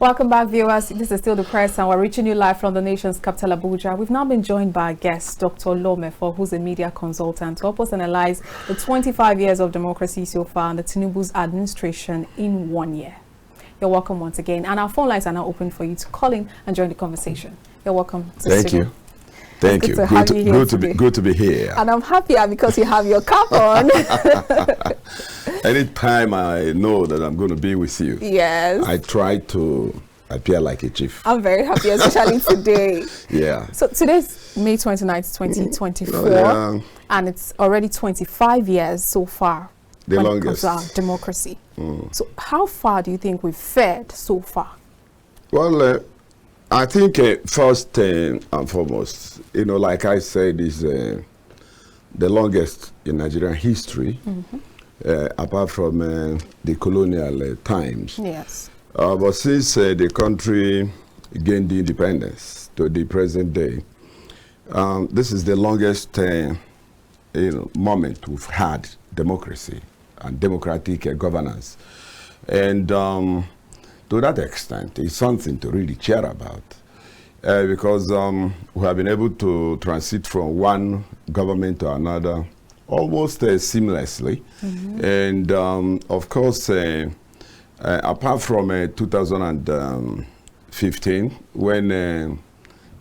Welcome back, viewers. This is still the press, and we're reaching you live from the nation's capital, Abuja. We've now been joined by our guest, Dr. Mefor, who's a media consultant, to help us analyze the 25 years of democracy so far and the Tinubu's administration in 1 year. You're welcome once again, and our phone lines are now open for you to call in and join the conversation. You're welcome. Thank you. Thank you. Good to be here. And I'm happier because you have your cap on. Anytime I know that I'm going to be with you, yes, I try to appear like a chief. I'm very happy, especially today. Yeah. So today's May 29th, 2024, and it's already 25 years so far. The longest. It comes to our democracy. So how far do you think we've fared so far? Well, I think first and foremost, like I said, is the longest in Nigerian history, apart from the colonial times. Yes. But since the country gained independence to the present day, this is the longest moment we've had democracy and democratic governance. And to that extent, it's something to really cheer about because we have been able to transit from one government to another almost seamlessly. And of course, apart from 2015, when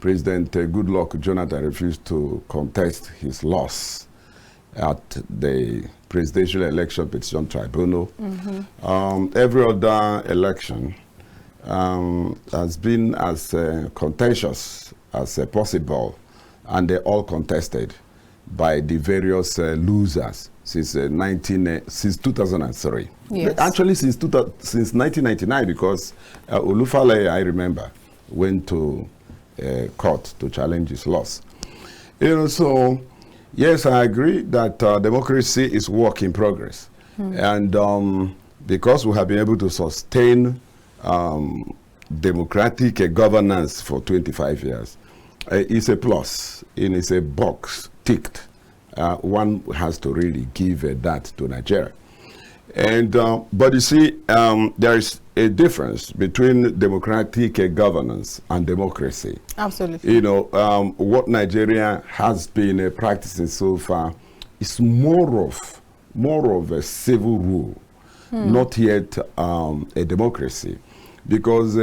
President Goodluck Jonathan refused to contest his loss at the Presidential Election Petition Tribunal, every other election has been as contentious as possible, and they're all contested by the various losers since 2003. Yes. Actually, since 1999, because Olufale, I remember, went to court to challenge his loss. So yes, I agree that democracy is work in progress, and because we have been able to sustain democratic governance for 25 years, it's a plus, and it's a box ticked. One has to really give that to Nigeria. And but you see, there is a difference between democratic governance and democracy. Absolutely. What Nigeria has been practicing so far is more of a civil rule, not yet a democracy, because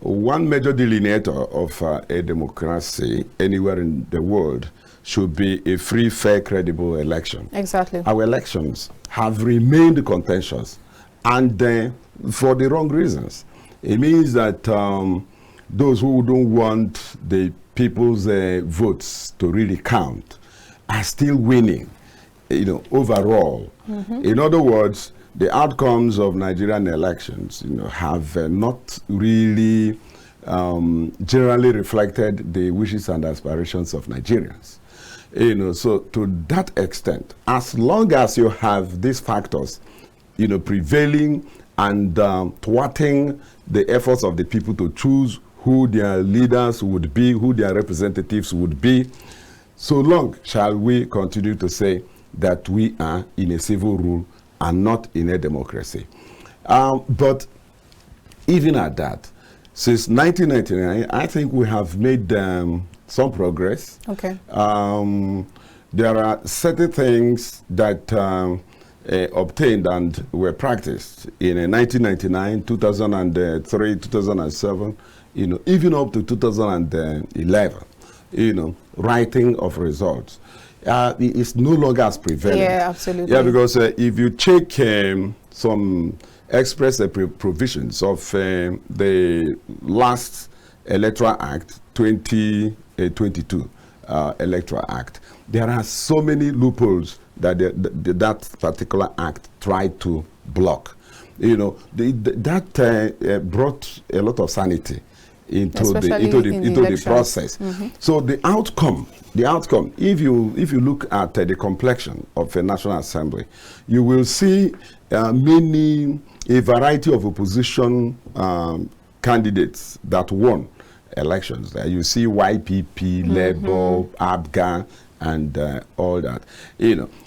one major delineator of a democracy anywhere in the world should be a free, fair, credible election. Exactly. Our elections have remained contentious, and for the wrong reasons. It means that those who don't want the people's votes to really count are still winning, overall. In other words, the outcomes of Nigerian elections, have not really generally reflected the wishes and aspirations of Nigerians. So to that extent, as long as you have these factors, prevailing and thwarting the efforts of the people to choose who their leaders would be, who their representatives would be, so long shall we continue to say that we are in a civil rule and not in a democracy. But even at that, since 1999, I think we have made some progress. Okay. There are certain things that obtained and were practiced in 1999, 2003, 2007, even up to 2011, writing of results. It's no longer as prevalent. Yeah, absolutely. Yeah, because if you check some express provisions of the last Electoral Act, 2022 Electoral Act, there are so many loopholes that that particular act tried to block. That brought a lot of sanity into the process. So the outcome, if you look at the complexion of a National Assembly, you will see a variety of opposition candidates that won elections. You see YPP, Labour, ABGA, and all that.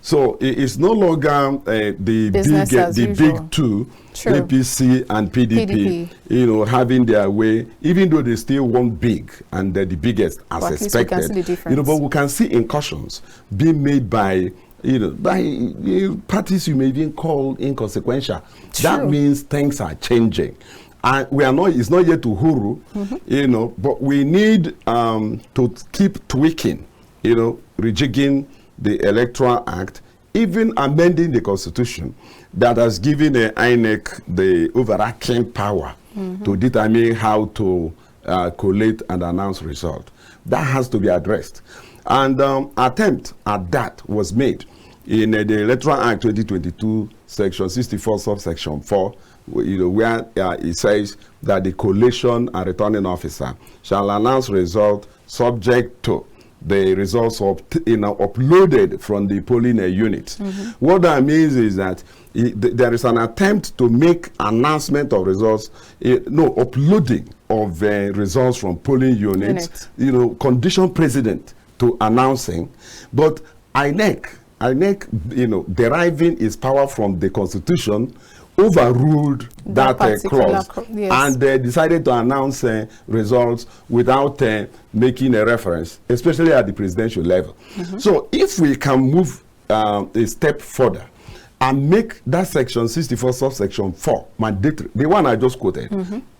So it's no longer the big two, True. APC and PDP, having their way, even though they still want big and the biggest as well, expected. We can see the difference. But we can see incursions being made by parties you may even call inconsequential. True. That means things are changing. And it's not yet to huru, but we need to keep tweaking, rejigging the Electoral Act, even amending the Constitution that has given the INEC the overarching power to determine how to collate and announce results. That has to be addressed. And attempt at that was made in the Electoral Act 2022, Section 64, subsection 4, where it says that the collation and returning officer shall announce result subject to the results uploaded from the polling unit. What that means is that there is an attempt to make announcement of results, uploading of results from polling units, condition precedent to announcing, but INEC, deriving its power from the Constitution, overruled that clause, yes. And decided to announce results without making a reference, especially at the presidential level. So if we can move a step further and make that section 64 subsection 4 mandatory, the one I just quoted,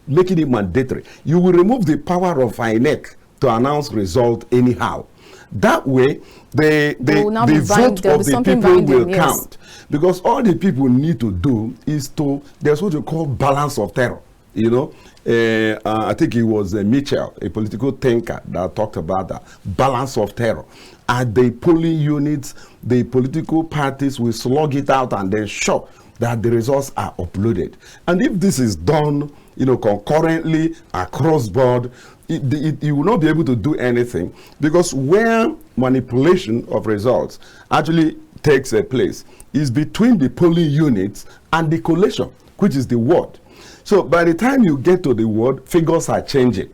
making it mandatory, you will remove the power of INEC to announce result anyhow. That way, the vote of the people will count. Because all the people need to do is there's what you call balance of terror. I think it was Mitchell, a political thinker, that talked about that balance of terror. At the polling units, the political parties will slug it out and ensure that the results are uploaded. And if this is done, concurrently across board, you will not be able to do anything, because where manipulation of results actually takes place is between the polling units and the collation, which is the ward. So by the time you get to the ward, figures are changing.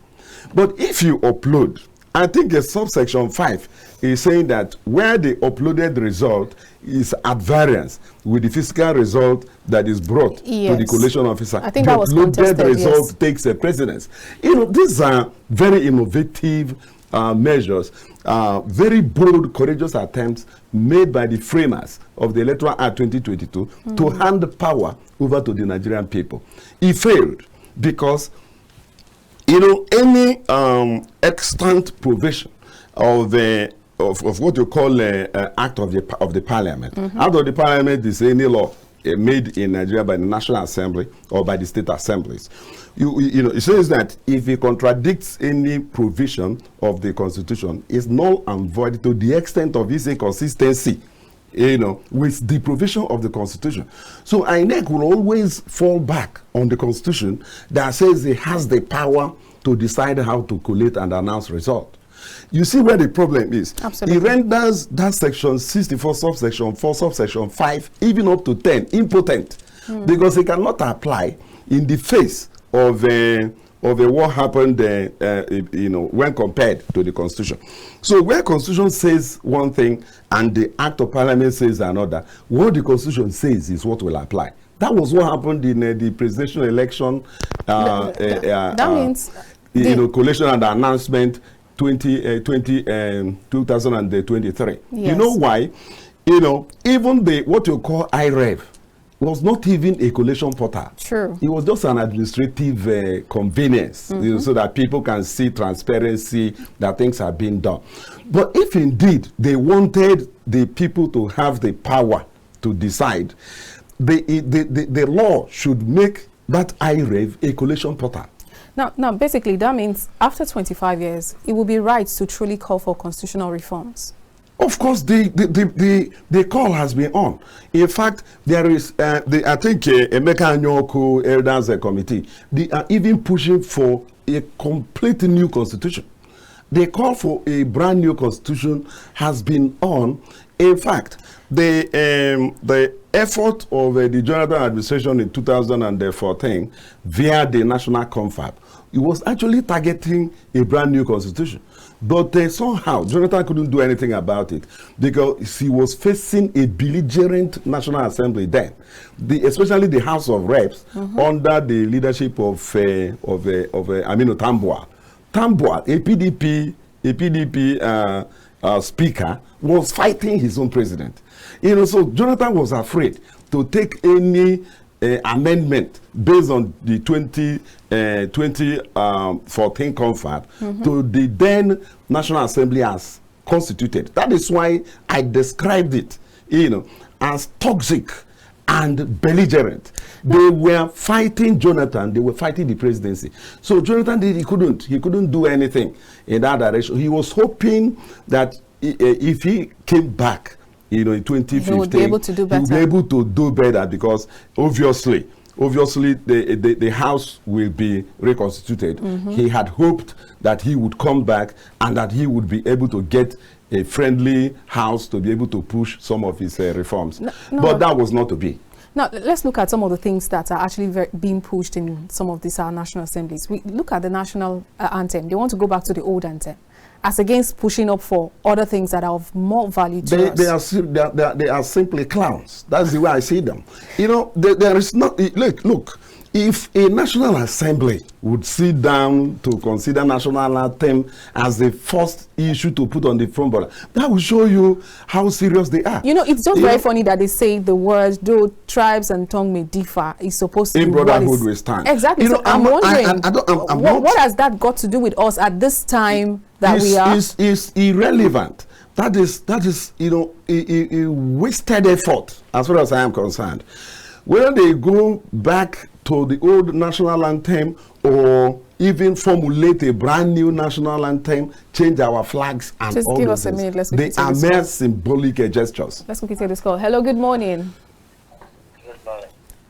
But if you upload, I think a subsection 5 is saying that where the uploaded result is at variance with the physical result that is brought to the collation officer, I think that was contested, the result takes a precedence. These are very innovative measures, very bold, courageous attempts made by the framers of the Electoral Act 2022 to hand power over to the Nigerian people. It failed because any extant provision of what you call act of the parliament. Act of the parliament is any law made in Nigeria by the National Assembly or by the state assemblies. It says that if it contradicts any provision of the Constitution, it's null and void to the extent of its inconsistency, with the provision of the Constitution. So INEC will always fall back on the Constitution that says it has the power to decide how to collate and announce results. You see where the problem is. Absolutely. It renders that section 64, subsection 4, subsection 5, even up to 10, impotent, because it cannot apply in the face of what happened when compared to the Constitution. So where Constitution says one thing and the Act of Parliament says another, what the Constitution says is what will apply. That was what happened in the presidential election. That means collation and announcement 2023. Yes. You know why? Even what you call IREV was not even a collation portal. True. It was just an administrative convenience, so that people can see transparency, that things are being done. But if indeed they wanted the people to have the power to decide, the law should make that IREV a collation portal. Now, basically, that means after 25 years, it will be right to truly call for constitutional reforms. Of course, the call has been on. In fact, there is, I think, Emeka Anyoku Elders Committee, they are even pushing for a complete new constitution. The call for a brand new constitution has been on. In fact, the effort of the Jonathan administration in 2014 via the National Confab, it was actually targeting a brand new constitution. But somehow, Jonathan couldn't do anything about it because he was facing a belligerent National Assembly then, especially the House of Reps, under the leadership of Aminu Tambuwal. Tambuwal, a PDP speaker, was fighting his own president. So Jonathan was afraid to take any amendment based on the 2014 confab to the then National Assembly as constituted. That is why I described it, as toxic and belligerent. They were fighting Jonathan, they were fighting the presidency. So Jonathan he couldn't do anything in that direction. He was hoping that if he came back, in 2015, he would be able to do better. He would be able to do better because obviously the House will be reconstituted. He had hoped that he would come back and that he would be able to get a friendly House to be able to push some of his reforms. But that was not to be. Now, let's look at some of the things that are actually being pushed in some of these national assemblies. We look at the national anthem. They want to go back to the old anthem, as against pushing up for other things that are of more value to us. They are simply clowns. That's the way I see them. There is not, look, if a National Assembly would sit down to consider national anthem as the first issue to put on the front burner, that will show you how serious they are. It's just very funny that they say the word, though tribes and tongue may differ, is supposed to be in brotherhood we stand. Exactly. So I'm wondering, what has that got to do with us at this time that we are? It's irrelevant. That is a wasted effort as far as I am concerned. Whether they go back to the old national anthem or even formulate a brand new national anthem, change our flags and just all give those us a things. minute. Let's they are mere symbolic gestures. Let's quickly take this call. Hello, good morning. Good morning.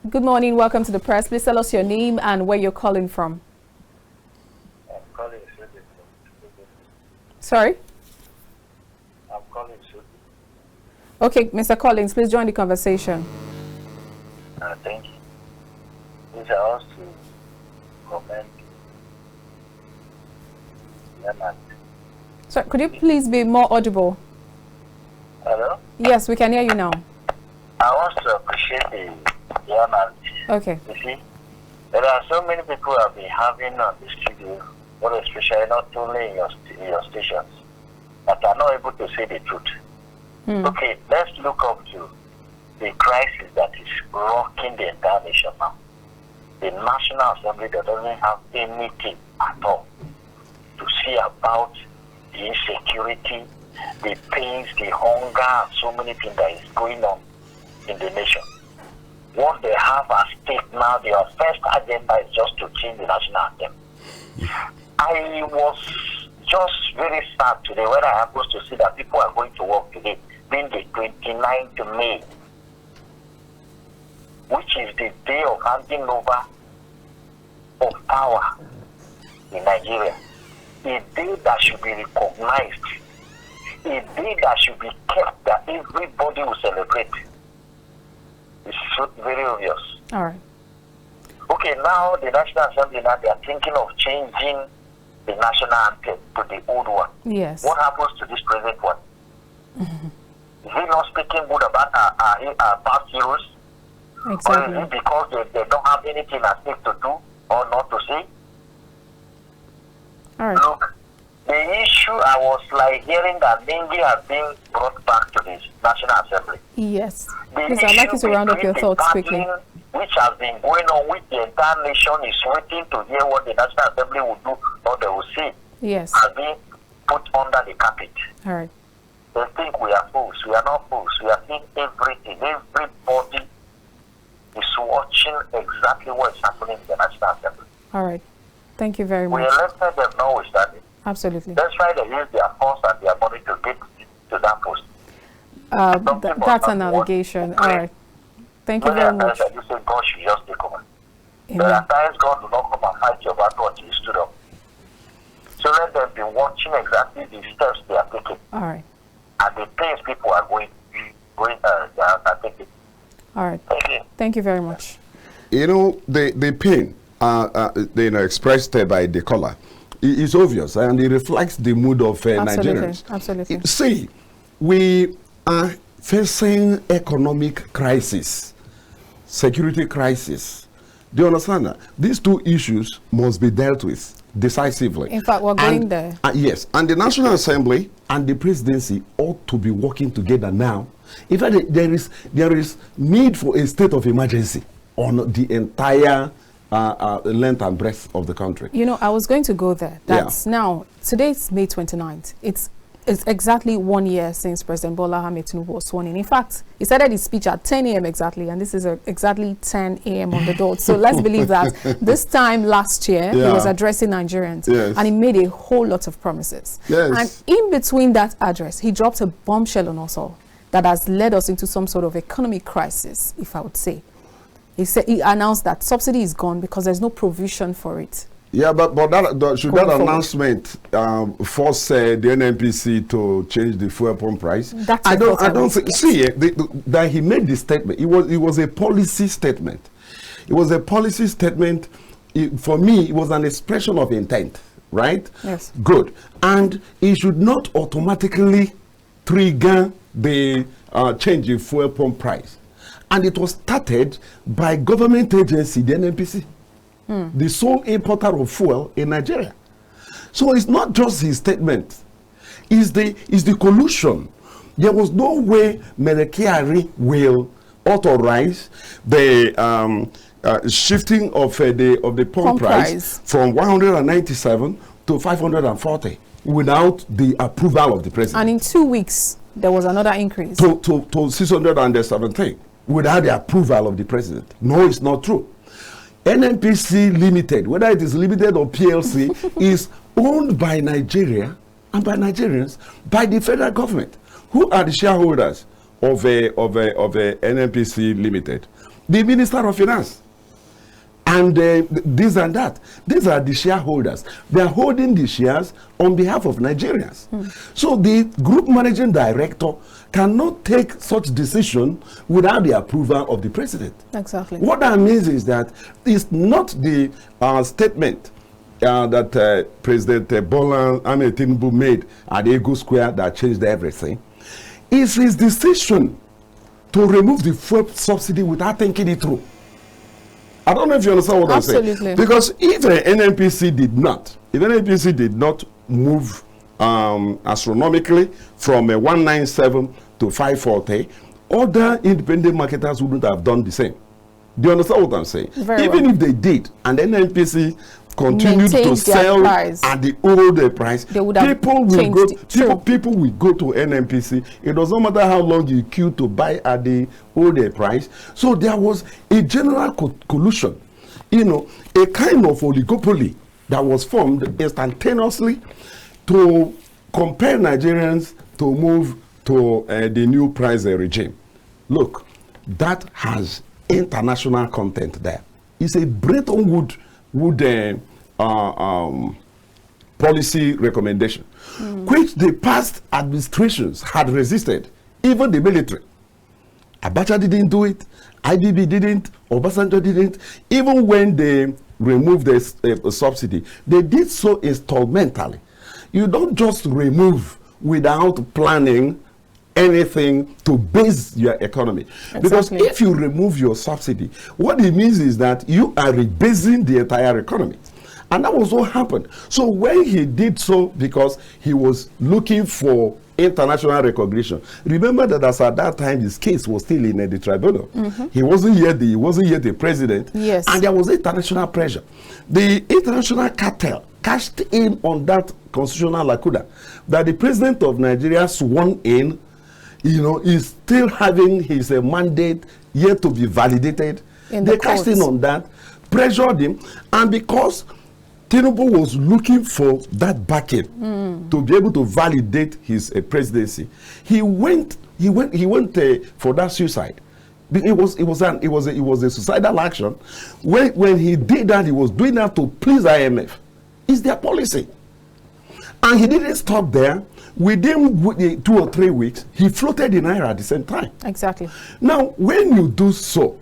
Good morning. Welcome to the press. Please tell us your name and where you're calling from. I'm calling Sudan. Sorry? I'm calling Sudan. Okay, Mr. Collins, please join the conversation. Thank you. Please, I want to comment. Sorry, could you please be more audible? Hello? Yes, we can hear you now. I want to appreciate the Yaman. Okay. You see, there are so many people I've been having on the studio, but especially not only in your stations, that are not able to say the truth. Okay, let's look up to the crisis that is rocking the entire nation now. The National Assembly that doesn't have anything at all to see about the insecurity, the pains, the hunger, and so many things that is going on in the nation. What they have at stake now, their first agenda is just to change the national anthem. I was just very sad today when I happened to see that people are going to work today, being the 29th of May, which is the day of handing over of power in Nigeria. A day that should be recognized, a day that should be kept, that everybody will celebrate. It's very obvious. All right. Okay, now the National Assembly, now they are thinking of changing the national anthem to the old one. Yes. What happens to this present one? Is he not speaking good about our past heroes? Exactly. Or is it because they don't have anything at stake to do or not to say? All right. Look, the issue I was like hearing that Ningi has been brought back to the National Assembly. Yes. The Please, I'd like you to round up your thoughts quickly. Which has been going on with the entire nation is waiting to hear what the National Assembly will do or they will say. Yes. Has been put under the carpet. All right. They think we are fools. We are not fools. We are seeing everything. Everybody is watching exactly what is happening in the National Assembly. All right. Thank you very We much. elected them notwithstanding. Absolutely. That's why they use their funds and their money to get to that post. That's an allegation. All right. Thank you very much. You say God should just take over. Amen. There are times God will not come and fight your battle until you stood up. So let them be watching exactly the steps they are taking All right. and the things people are taking. All right. Okay. Thank you very much. You know, the pain expressed by the caller is obvious, and it reflects the mood of Nigerians. Absolutely. See, we are facing economic crisis, security crisis. Do you understand that? These two issues must be dealt with decisively. In fact, we're going there. Yes, and the National Assembly and the presidency ought to be working together now. In fact, there is need for a state of emergency on the entire length and breadth of the country. You know, I was going to go there. That's now, today's May 29th. It's exactly 1 year since President Alhassan Tinubu was sworn in. In fact, he started his speech at 10 a.m. exactly, and this is exactly 10 a.m. on the dot. So let's believe that this time last year, he was addressing Nigerians, and he made a whole lot of promises. And in between that address, he dropped a bombshell on us all that has led us into some sort of economic crisis, if I would say. He announced that subsidy is gone because there's no provision for it. Yeah, but should that announcement force the NNPC to change the fuel pump price? I don't think. See, that he made this statement. It was a policy statement. It was a policy statement. For me, it was an expression of intent, right? Yes. Good. And it should not automatically trigger the change in fuel pump price. And it was started by government agency, the NNPC, the sole importer of fuel in Nigeria. So it's not just his statement, it's the collusion. There was no way Merekiari will authorize the shifting of the pump price from 197 to 540 without the approval of the president. And in 2 weeks, there was another increase. To 617. Without the approval of the president. No, it's not true. NNPC Limited, whether it is limited or PLC, is owned by Nigeria and by Nigerians by the federal government. Who are the shareholders of NNPC Limited? The Minister of Finance. And this and that. These are the shareholders. They are holding the shares on behalf of Nigerians. So the group managing director cannot take such decision without the approval of the president. Exactly. What that means is that it's not the statement that President Bola Ahmed Tinubu made at Ego Square that changed everything. It's his decision to remove the fuel subsidy without thinking it through. I don't know if you understand what I'm saying. Because if the NNPC did not move astronomically from 197 to 540, other independent marketers wouldn't have done the same. Do you understand what I'm saying? Even if they did, and NNPC continued to sell at the old price, people will go to NNPC. It doesn't matter how long you queue to buy at the old price. So there was a general collusion, you know, a kind of oligopoly that was formed instantaneously to compel Nigerians to move to the new price regime. Look, that has international content there. It's a Bretton Woods policy recommendation, which the past administrations had resisted, even the military. Abacha didn't do it, IBB didn't, Obasanjo didn't. Even when they removed the subsidy, they did so instrumentally. You don't just remove without planning anything to base your economy. Exactly. Because if you remove your subsidy, what it means is that you are rebasing the entire economy. And that was what happened. So when he did so, because he was looking for international recognition, remember that as at that time his case was still in the tribunal. He wasn't yet the president. Yes. And there was international pressure. The international cartel cashed in on that constitutional lacuna that the president of Nigeria sworn in, you know, is still having his mandate yet to be validated. They cashed in on that, pressured him, and because Tinubu was looking for that backing to be able to validate his presidency, he went for that suicide. It was a suicidal action. When he did that, he was doing that to please IMF. It's their policy. And he didn't stop there. within 2 or 3 weeks, he floated the naira at the same time. Exactly. Now, when you do so,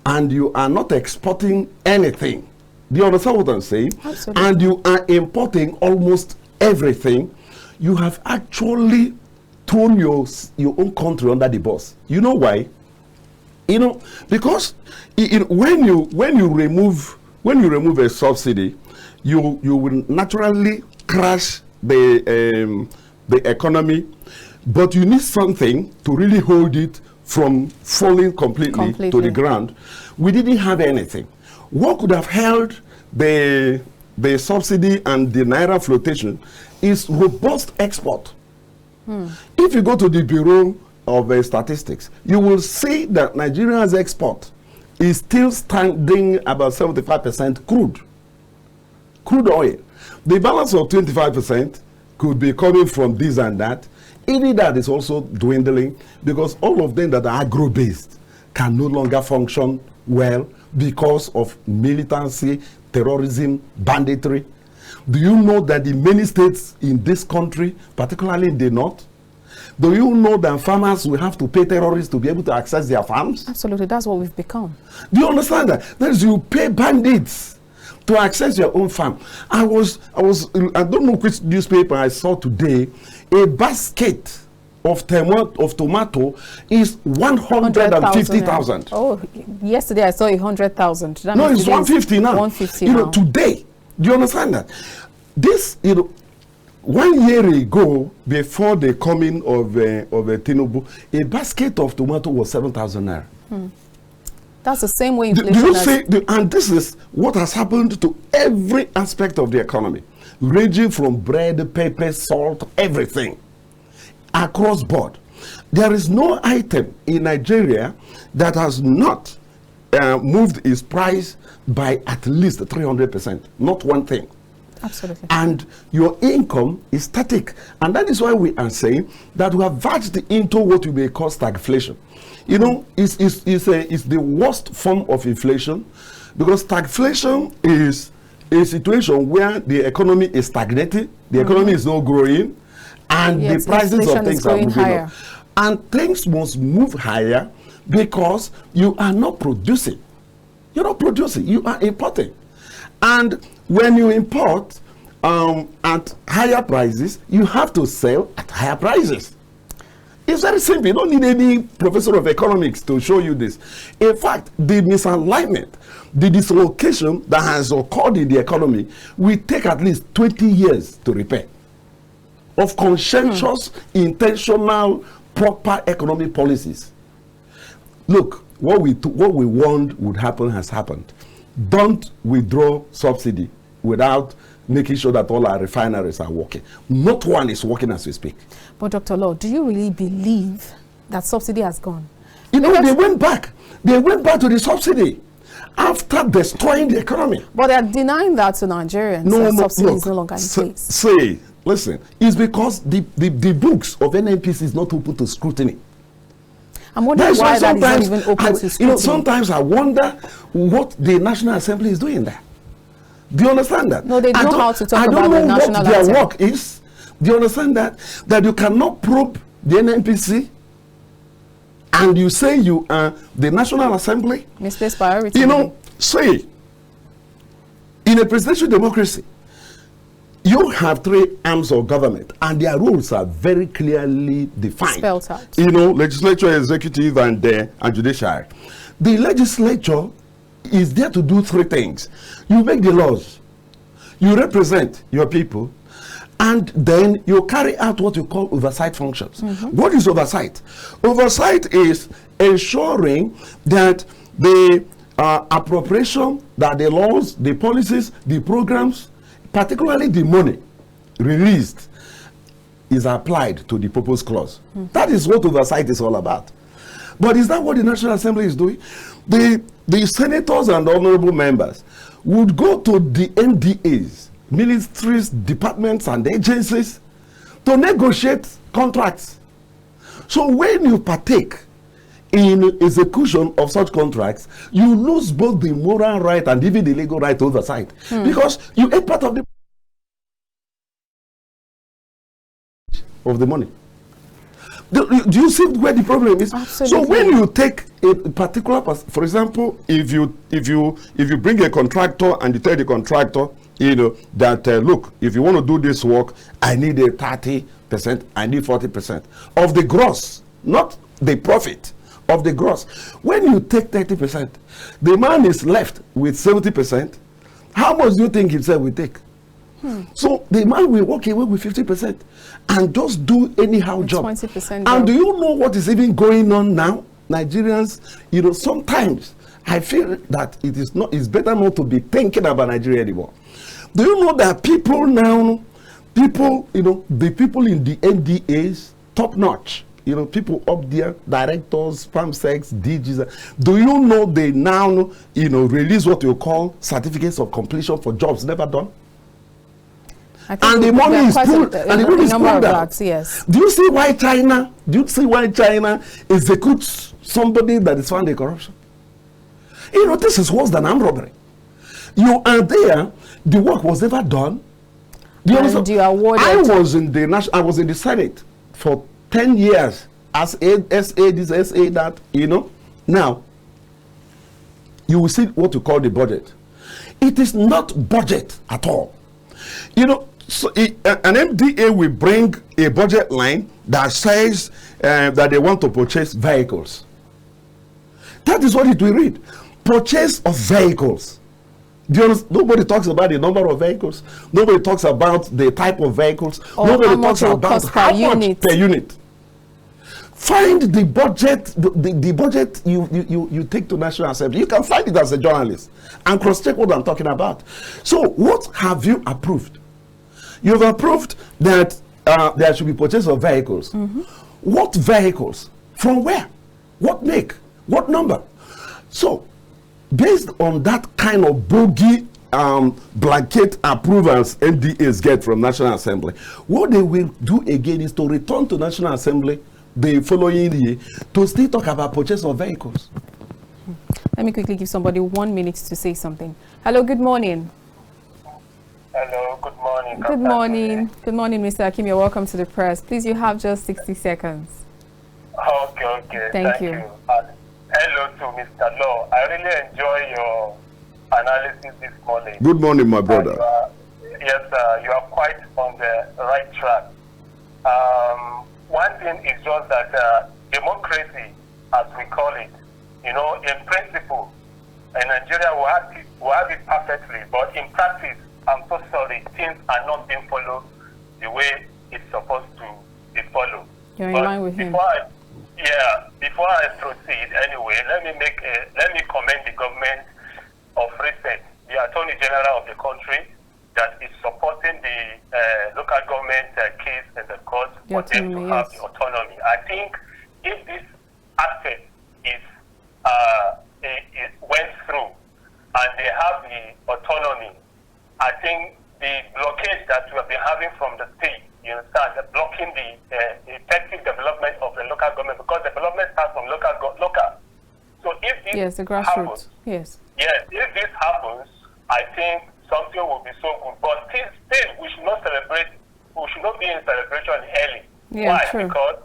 and you are not exporting anything, do you understand what I'm saying? Absolutely. And you are importing almost everything, you have actually thrown your own country under the bus. You know why? You know, because when you remove a subsidy, you will naturally crash the economy, but you need something to really hold it from falling completely to the ground. We didn't have anything. What could have held the subsidy and the naira flotation is robust export. If you go to the Bureau of Statistics, you will see that Nigeria's export is still standing about 75% crude oil. The balance of 25% could be coming from this and that. Even that is also dwindling, because all of them that are agro-based can no longer function well because of militancy, terrorism, banditry. Do you know that in many states in this country, particularly in the north, do you know that farmers will have to pay terrorists to be able to access their farms? Absolutely, that's what we've become. Do you understand that? That is, you pay bandits to access your own farm. I don't know which newspaper I saw today. A basket of tomato is 150,000. Oh, yesterday I saw 100,000. No, it's 150 now. 150 you now. know, today. Do you understand that? This, 1 year ago, before the coming of Tinubu, a basket of tomato was 7,000 naira. That's the same way inflation Do you see? And this is what has happened to every aspect of the economy, ranging from bread, pepper, salt, everything, across board. There is no item in Nigeria that has not moved its price by at least 300%. Not one thing. Absolutely. And your income is static. And that is why we are saying that we have verged into what we may call stagflation. You know, it's the worst form of inflation, because stagflation is a situation where the economy is stagnating, the economy is not growing, and the prices of things are moving higher up. And things must move higher because you are not producing. You're not producing, you are importing. And when you import at higher prices, you have to sell at higher prices. It's very simple. You don't need any professor of economics to show you this. In fact, the misalignment, the dislocation that has occurred in the economy will take at least 20 years to repair. Of conscientious, intentional, proper economic policies. Look, what we warned would happen has happened. Don't withdraw subsidy without making sure that all our refineries are working. Not one is working as we speak. But Dr. Law, do you really believe that subsidy has gone? You know, they went back. They went back to the subsidy after destroying the economy. But they're denying that to Nigerians. No, subsidy look, is no longer in place. Say, listen, it's because the books of NNPC is not open to scrutiny. I'm wondering why that is not even open to scrutiny. You know, sometimes I wonder what the National Assembly is doing there. Do you understand that? No, they know how to talk about the national I don't know what their anthem. work is. Do you understand that? That you cannot probe the NNPC and you say you are the National Assembly? Misplaced priority. You know, say, in a presidential democracy, you have 3 arms of government and their rules are very clearly defined. Spelled out. You know, legislature, executive, and judiciary. The legislature is there to do 3 things. You make the laws, you represent your people, and then you carry out what you call oversight functions. What is oversight? Oversight is ensuring that the appropriation, that the laws, the policies, the programs, particularly the money released, is applied to the purpose clause. That is what oversight is all about. But is that what the National Assembly is doing? The senators and honorable members would go to the NDAs, ministries, departments, and agencies to negotiate contracts. So when you partake in execution of such contracts, you lose both the moral right and even the legal right to oversight, because you ain't part of the of the money. Do you see where the problem is? Absolutely. So when you take a particular, for example, if you bring a contractor and you tell the contractor, that look, if you want to do this work, I need a 30%, I need 40% of the gross, not the profit of the gross. When you take 30%, the man is left with 70%. How much do you think himself will take? So the man will walk away with 50% and just do anyhow job. 20% And do you know what is even going on now? Nigerians, sometimes I feel that it's better not to be thinking about Nigeria anymore. Do you know that people now, the people in the NDAs, top notch, people up there, directors, farmsecs, DGs, do you know they now, release what you call certificates of completion for jobs never done? And the money is pulled. And the money is pulled out. Yes. Do you see why China executes somebody that is found in corruption? This is worse than armed robbery. You are there. The work was never done. And you are awarded. I was in the Senate for 10 years as SA this, SA that. Now you will see what you call the budget. It is not budget at all. So an MDA will bring a budget line that says that they want to purchase vehicles. That is what it will read. Purchase of vehicles. Nobody talks about the number of vehicles. Nobody talks about the type of vehicles. Or nobody talks about how much per unit. Find the budget, the budget you take to National Assembly. You can find it as a journalist and cross-check what I'm talking about. So what have you approved? You've approved that there should be purchase of vehicles. What vehicles? From where? What make? What number? So, based on that kind of bogey blanket approvals NDAs get from National Assembly, what they will do again is to return to National Assembly the following year to still talk about purchase of vehicles. Let me quickly give somebody 1 minute to say something. Hello, good morning. Hello, good morning. Good morning. Good morning, Mr. Akim. You're welcome to the press. Please, you have just 60 seconds. Okay. Thank you. Hello to Mr. Law. I really enjoy your analysis this morning. Good morning, my brother. Yes, you are quite on the right track. One thing is just that democracy, as we call it, in principle, in Nigeria we have it perfectly, but in practice, I'm so sorry, things are not being followed the way it's supposed to be followed. You're in line with him. Before I proceed, anyway, let me commend the government of recent, the Attorney General of the country, that is supporting the local government case in the court for them to have the autonomy. I think if this aspect went through and they have the autonomy, I think the blockage that we have been having from the state, you understand, blocking the effective development of the local government, because development starts from local. So if this the grassroots. If this happens, I think something will be so good. But still, we should not celebrate. We should not be in celebration early. Yeah, why? true. Because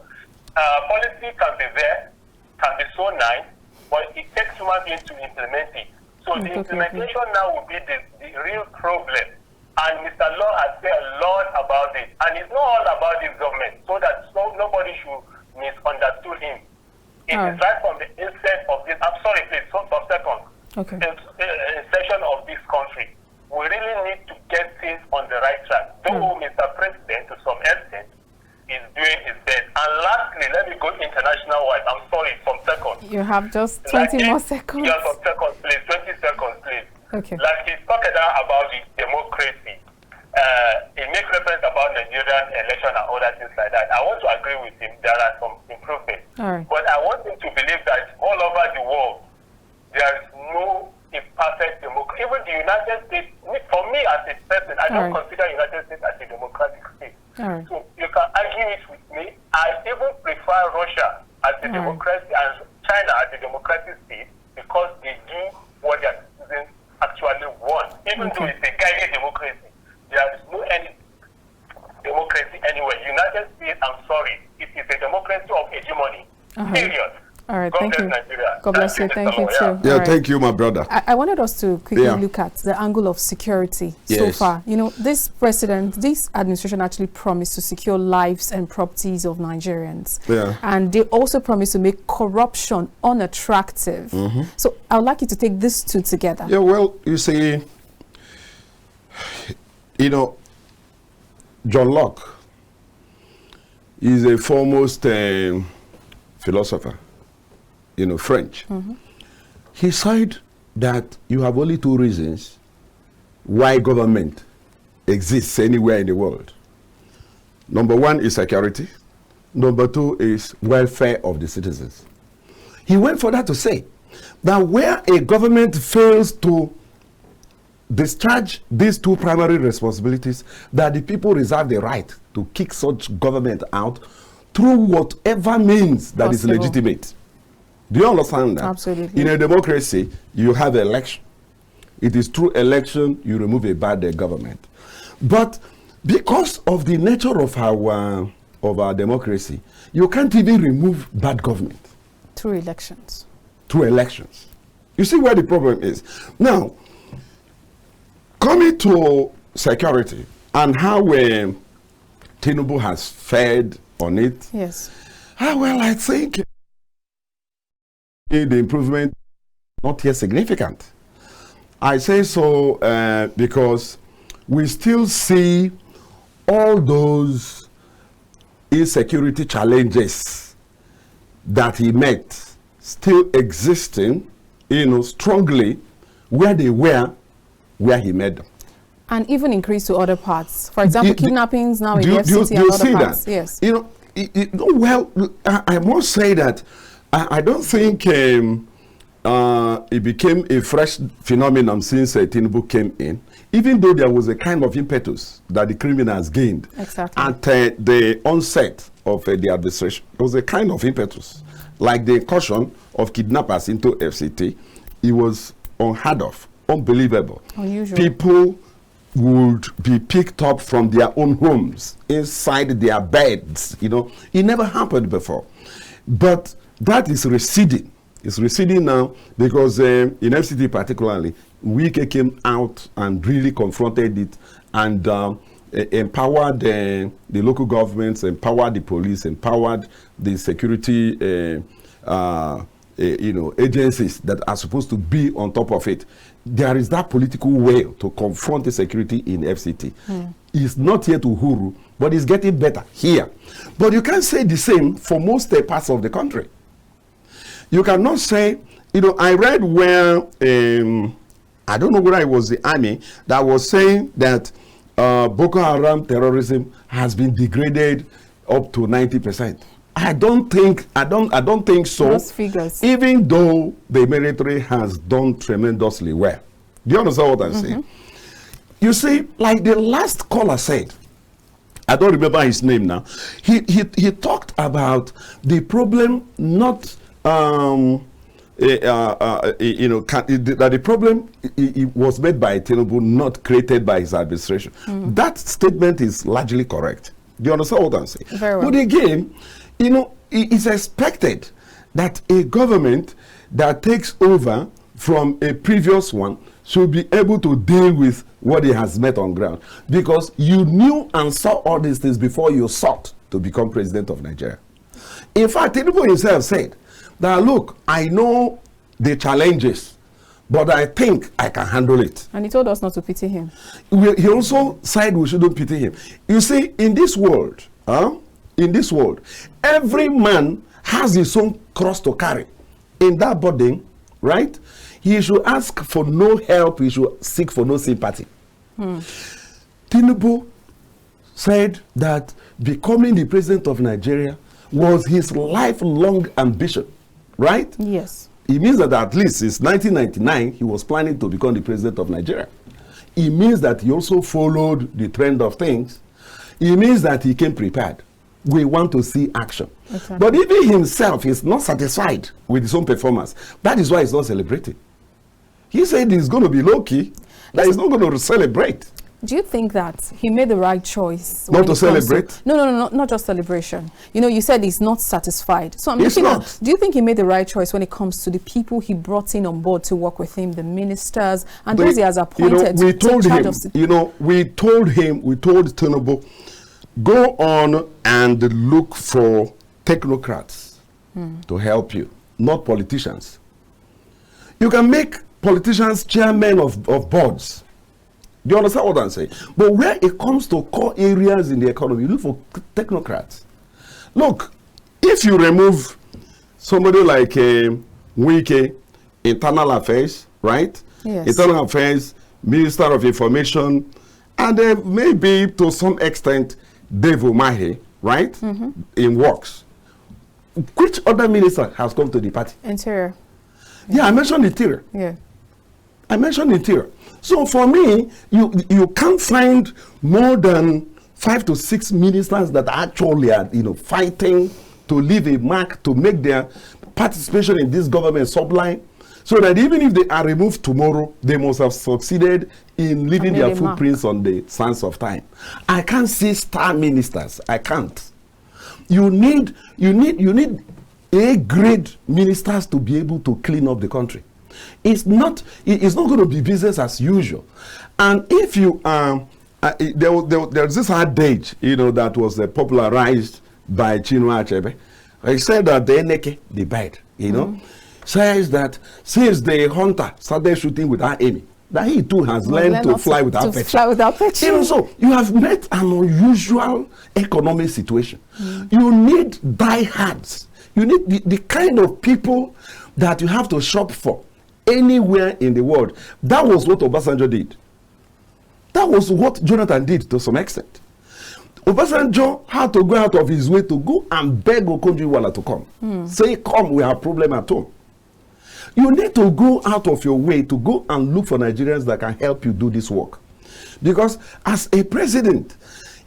policy can be there, can be so nice, but it takes human beings to implement it. So the implementation now will be the real problem. And Mr. Law has said a lot about this. And it's not all about this government, so that nobody should misunderstood him. It is right from the inset of this. I'm sorry, please, for a second. Okay. Session of this country. We really need to get things on the right track. Though Mr. President, to some extent, is doing his best. And lastly, let me go international-wise. I'm sorry, some seconds. You have just 20 more seconds. Just some seconds, please. 20 seconds, please. Okay. Like he's talking about the democracy. He makes reference about Nigerian election and other things like that. I want to agree with him. There are some improvements. All right. But I want him to believe that all over the world, there is no imperfect democracy. Even the United States, for me as a person, I don't consider the United States as a democratic state. So you can argue it with me. I even prefer Russia as a democracy and China as a democratic state, because they do what their citizens actually want. Even though it's a guided democracy, there is no any democracy anywhere. United States and Thank you. Nigeria. God bless you. Thank you too. Yeah, Right. thank you, my brother. I wanted us to quickly look at the angle of security so Yes. far. You know, this administration actually promised to secure lives and properties of Nigerians. Yeah. And they also promised to make corruption unattractive. So I would like you to take these two together. Yeah, well, you see, you know, John Locke is a foremost philosopher, you know, French. He said that you have only two reasons why government exists anywhere in the world. Number one is security. Number two is welfare of the citizens. He went for that to say that where a government fails to discharge these two primary responsibilities, that the people reserve the right to kick such government out through whatever means that is Possible. legitimate. Do you understand that? Absolutely. In a democracy, you have election. It is through election you remove a bad government. But because of the nature of our democracy, you can't even remove bad government Through elections. through elections. You see where the problem is. Now, coming to security and how Tinubu has fared on it. Yes. Well, I think the improvement not yet significant. I say so because we still see all those insecurity challenges that he met still existing, you know, strongly where they were, where he met them. And even increase to other parts. For example, kidnappings now in do the you FCT and other see parts. that? Yes. You know, well, I must say that I don't think it became a fresh phenomenon since Tinubu came in, even though there was a kind of impetus that the criminals gained Exactly. at the onset of the administration. There was a kind of impetus, like the incursion of kidnappers into FCT. It was unheard of, unbelievable. Unusual. People would be picked up from their own homes, inside their beds. You know, it never happened before. But that is receding. It's receding now because in FCT particularly, Wike came out and really confronted it and empowered the local governments, empowered the police, empowered the security you know, agencies that are supposed to be on top of it. There is that political will to confront the security in FCT. It's not yet Uhuru, but it's getting better here. But you can't say the same for most parts of the country. You cannot say, you know, I read where, I don't know whether it was the army that was saying that Boko Haram terrorism has been degraded up to 90%. I don't think so. Those figures. Even though the military has done tremendously well. Do you understand what I'm saying? You see, like the last caller said, I don't remember his name now. He talked about the problem not you know, that the problem it was made by Tinubu, not created by his administration. That statement is largely correct. Do you understand what I'm saying? Very well. But again, you know, it is expected that a government that takes over from a previous one should be able to deal with what it has met on ground, because you knew and saw all these things before you sought to become president of Nigeria. In fact, Tinubu himself said that, look, I know the challenges, but I think I can handle it. And he told us not to pity him. He also said we shouldn't pity him. You see, in this world, every man has his own cross to carry. In that burden, right? He should ask for no help. He should seek for no sympathy. Tinubu said that becoming the president of Nigeria was his lifelong ambition, right? Yes. It means that at least since 1999, he was planning to become the president of Nigeria. It means that he also followed the trend of things. It means that he came prepared. We want to see action. Exactly. But even himself is not satisfied with his own performance. That is why he's not celebrating. He said he's going to be low-key, that he's not going to celebrate. Do you think that he made the right choice? Not to celebrate? No, not just celebration. You know, you said he's not satisfied. So I'm He's looking not. at, do you think he made the right choice when it comes to the people he brought in on board to work with him, the ministers, and those he has appointed we to told take charge him, of... we told Tinubu, go on and look for technocrats to help you, not politicians. You can make politicians chairmen of boards. Do you understand what I'm saying? But where it comes to core areas in the economy, you look for technocrats. Look, if you remove somebody like Wike, Internal Affairs, right? Yes. Internal Affairs, Minister of Information, and maybe to some extent Dave Umahi, right? In works. Which other minister has come to the party? Interior. Yeah, I mentioned Interior. Yeah. I mentioned Interior. So for me, you can't find more than 5 to 6 ministers that actually are, fighting to leave a mark, to make their participation in this government sublime, so that even if they are removed tomorrow, they must have succeeded in leaving their footprints on the sands of time. I can't see star ministers. I can't. You need A-grade ministers to be able to clean up the country. It's not going to be business as usual. And if you there's this adage, that was popularized by Chinua Achebe. He said that the Eneke, the bird, says that since the hunter started shooting without aiming, that he too has learned to fly without pitching. So you have met an unusual economic situation. You need diehards. You need the kind of people that you have to shop for anywhere in the world. That was what Obasanjo did. That was what Jonathan did to some extent. Obasanjo had to go out of his way to go and beg Okonjo-Iweala to come. Say, come, we have a problem at home. You need to go out of your way to go and look for Nigerians that can help you do this work. Because as a president,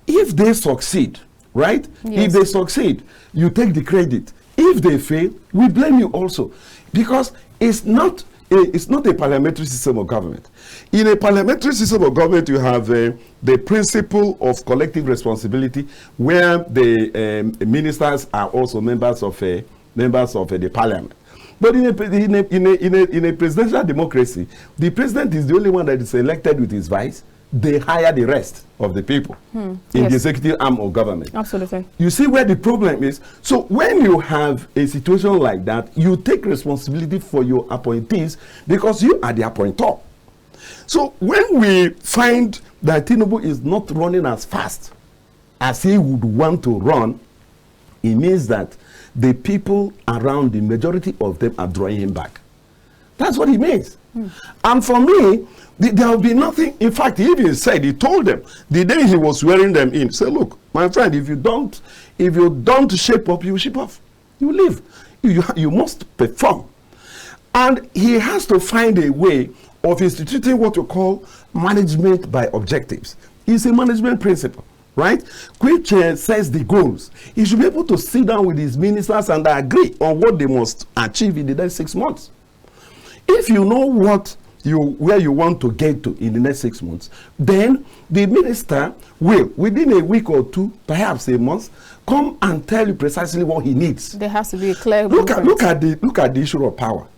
if they succeed, right? Yes. If they succeed, you take the credit. If they fail, we blame you also. Because it's not a parliamentary system of government. In a parliamentary system of government, you have the principle of collective responsibility, where the ministers are also members of the parliament. But in a presidential democracy, the president is the only one that is elected with his vice. They hire the rest of the people in the executive arm of government. Absolutely. You see where the problem is? So when you have a situation like that, you take responsibility for your appointees because you are the appointer. So when we find that Tinubu is not running as fast as he would want to run, it means that the people around, the majority of them are drawing him back. That's what it means. And for me, there will be nothing. In fact, he even said, he told them the day he was wearing them in, say, look, my friend, if you don't shape up, you shape off. You leave. You must perform. And he has to find a way of instituting what you call management by objectives. It's a management principle, right? Which says the goals. He should be able to sit down with his ministers and agree on what they must achieve in the next 6 months. If you know where you want to get to in the next 6 months, then the minister will, within a week or two, perhaps a month, come and tell you precisely what he needs. There has to be a clear look at the issue of power.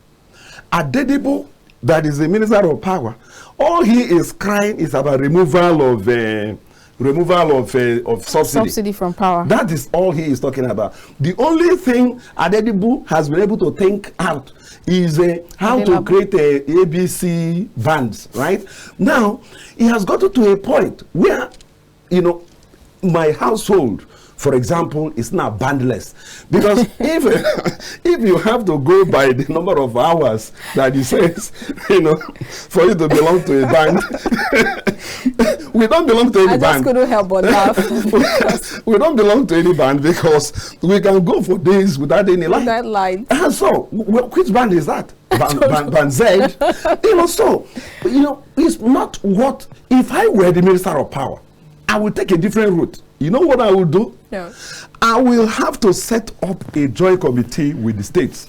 Adedibo, that is the minister of power, all he is crying is about removal of subsidy from power. That is all he is talking about. The only thing Adedibu has been able to think out is how to create a ABC bands, right? Now, he has gotten to a point where, my household, for example, is now bandless. Because if you have to go by the number of hours that he says, for you to belong to a band, we don't belong to any band. I just couldn't help but laugh. We don't belong to any band because we can go for days without any light. Without light. And so, which band is that? Band Z. It's not what, if I were the minister of power, I would take a different route. You know what I will do? No. I will have to set up a joint committee with the states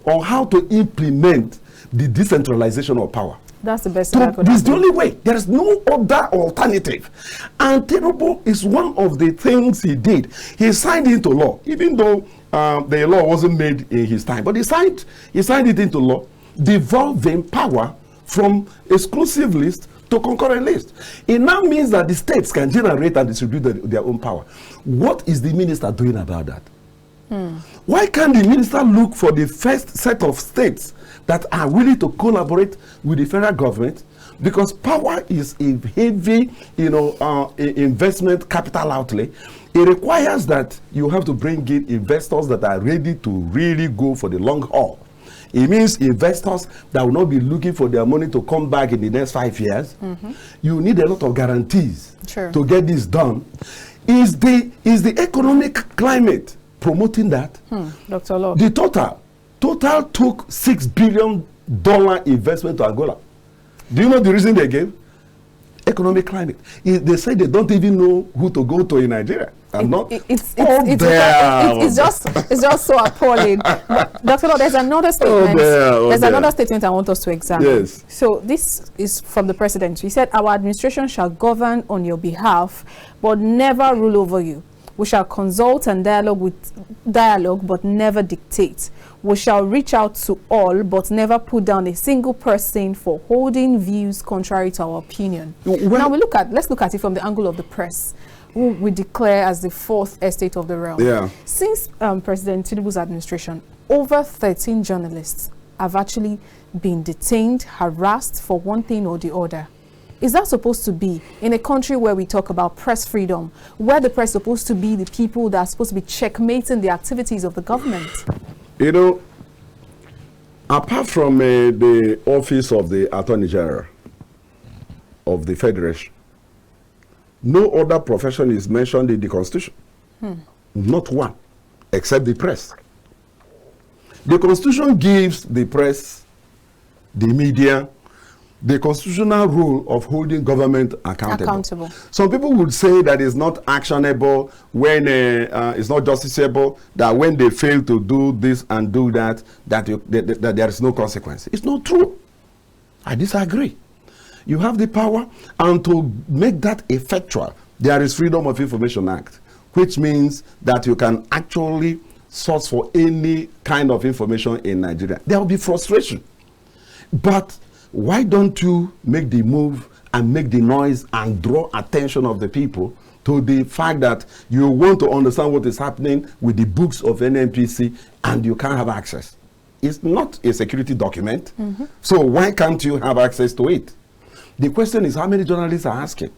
on how to implement the decentralization of power. That's the best thing I could This is the happen. only way. There is no other alternative. And Tinubu is one of the things he did. He signed into law, even though the law wasn't made in his time. But he signed it into law, devolving power from exclusive list to concurrent list. It now means that the states can generate and distribute their own power. What is the minister doing about that? Why can't the minister look for the first set of states that are willing to collaborate with the federal government? Because power is a heavy, investment capital outlay. It requires that you have to bring in investors that are ready to really go for the long haul. It means investors that will not be looking for their money to come back in the next 5 years. You need a lot of guarantees to get this done. Is the economic climate promoting that? Dr. Law. The total took $6 billion investment to Angola. Do you know the reason they gave? Economic climate. They say they don't even know who to go to in Nigeria. It's just so appalling. Dr. Law, there's another statement. Another statement I want us to examine. Yes. So this is from the president. He said, "Our administration shall govern on your behalf, but never rule over you. We shall consult and dialogue, but never dictate. We shall reach out to all, but never put down a single person for holding views contrary to our opinion." Now let's look at it from the angle of the press, who we declare as the fourth estate of the realm. Yeah. Since President Tinubu's administration, over 13 journalists have actually been detained, harassed for one thing or the other. Is that supposed to be in a country where we talk about press freedom, where the press is supposed to be the people that are supposed to be checkmating the activities of the government? Apart from the office of the Attorney General of the Federation, no other profession is mentioned in the Constitution. Not one, except the press. The Constitution gives the press, the media, the constitutional rule of holding government accountable. Some people would say that it's not actionable when it's not justiciable, that when they fail to do this and do that, that there is no consequence. It's not true. I disagree. You have the power, and to make that effectual, there is Freedom of Information Act, which means that you can actually source for any kind of information in Nigeria. There will be frustration. But why don't you make the move and make the noise and draw attention of the people to the fact that you want to understand what is happening with the books of NNPC and you can't have access? It's not a security document. So why can't you have access to it? The question is, how many journalists are asking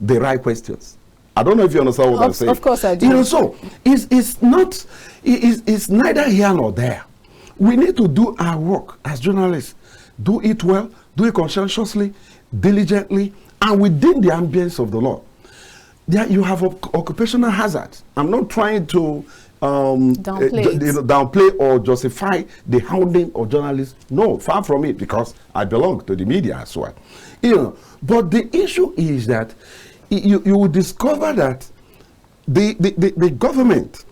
the right questions? I don't know if you understand what I'm saying. Of course I do. So it's neither here nor there. We need to do our work as journalists. Do it well, do it conscientiously, diligently, and within the ambience of the law. There you have occupational hazards. I'm not trying to downplay or justify the hounding of journalists. No, far from it, because I belong to the media as well. But the issue is that you will discover that the government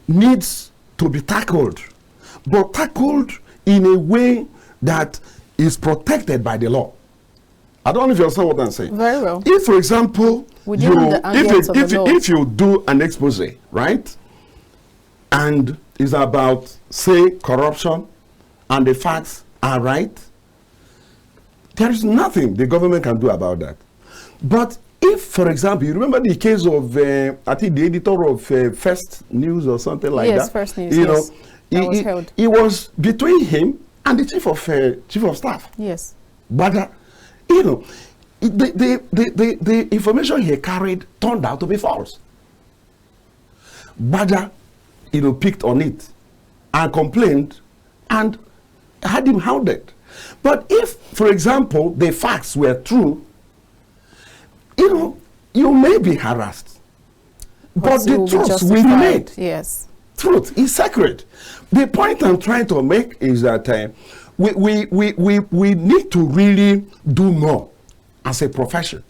needs to be tackled, but tackled in a way that is protected by the law. I don't know if you understand what I'm saying. Very well. If, for example, if you do an expose, right, and it's about, say, corruption, and the facts are right, there is nothing the government can do about that. But if, for example, you remember the case of, I think the editor of First News or something like that. Yes, First News, yes. That was held. It was between him and the chief of staff. Yes. But the information he carried turned out to be false. Badger, picked on it and complained and had him hounded. But if, for example, the facts were true, you may be harassed, but the truth will remain. Yes. Truth is sacred. The point I'm trying to make is that we need to really do more as a profession.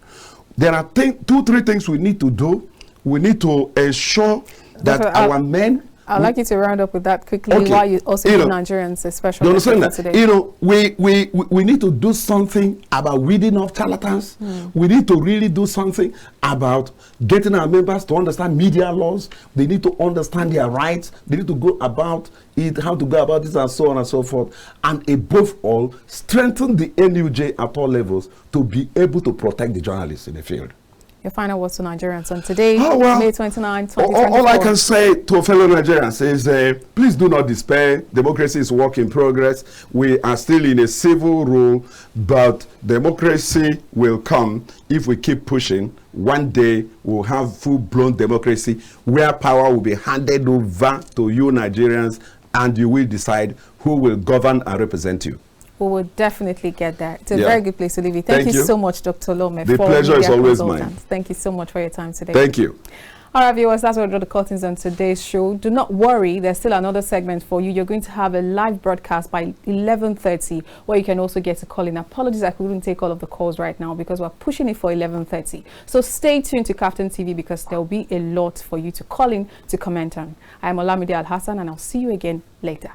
There are 2-3 things we need to do. We need to ensure that our men I'd like you to round up with that quickly, Okay. while you also give Nigerians a special You message understand for that? today. You know, we need to do something about weeding off charlatans. We need to really do something about getting our members to understand media laws. They need to understand their rights. They need to go about it, how to go about this, and so on and so forth. And above all, strengthen the NUJ at all levels to be able to protect the journalists in the field. Your final words to Nigerians on today, May 29, 2024. All I can say to fellow Nigerians is please do not despair. Democracy is a work in progress. We are still in a civil rule, but democracy will come if we keep pushing. One day we'll have full-blown democracy where power will be handed over to you Nigerians, and you will decide who will govern and represent you. We will definitely get there. It's a very good place to leave it. Thank you so much, Dr. Lome. The pleasure is always mine. Thank you so much for your time today. Thank you. All right, viewers, that's what the curtains on today's show. Do not worry, there's still another segment for you. You're going to have a live broadcast by 11:30, where you can also get a call in. Apologies, I couldn't take all of the calls right now because we're pushing it for 11:30. So stay tuned to KAFTAN TV because there'll be a lot for you to call in to comment on. I'm Olamide Alhassan, and I'll see you again later.